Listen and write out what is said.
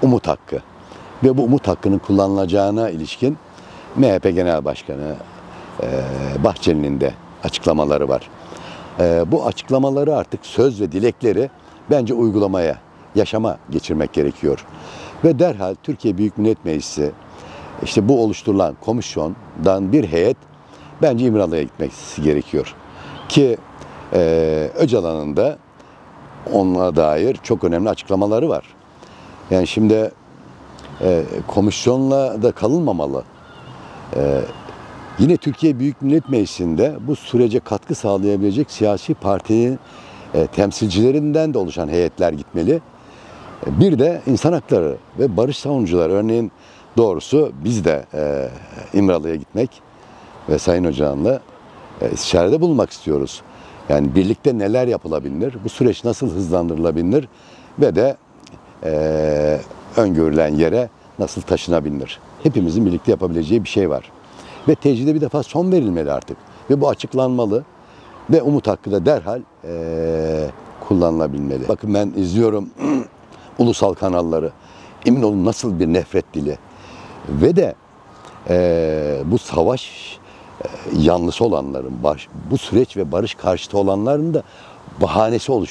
umut hakkı. Ve bu umut hakkının kullanılacağına ilişkin MHP Genel Başkanı Bahçeli'nin de açıklamaları var. Bu açıklamaları artık söz ve dilekleri bence uygulamaya, yaşama geçirmek gerekiyor. Ve derhal Türkiye Büyük Millet Meclisi, işte bu oluşturulan komisyondan bir heyet bence İmralı'ya gitmesi gerekiyor. Ki Öcalan'ın da ona dair çok önemli açıklamaları var. Yani şimdi komisyonla da kalınmamalı. Yine Türkiye Büyük Millet Meclisi'nde bu sürece katkı sağlayabilecek siyasi partinin temsilcilerinden de oluşan heyetler gitmeli. Bir de insan hakları ve barış savunucuları, örneğin doğrusu biz de İmralı'ya gitmek ve Sayın Öcalan'la istişarede bulunmak istiyoruz. Yani birlikte neler yapılabilir, bu süreç nasıl hızlandırılabilir ve de öngörülen yere nasıl taşınabilir. Hepimizin birlikte yapabileceği bir şey var. Ve tecride bir defa son verilmeli artık. Ve bu açıklanmalı ve umut hakkı da derhal kullanılabilmeli. Bakın ben izliyorum ulusal kanalları. Emin olun nasıl bir nefret dili. Ve de bu savaş yanlısı olanların, bu süreç ve barış karşıtı olanların da bahanesi oluşuyor.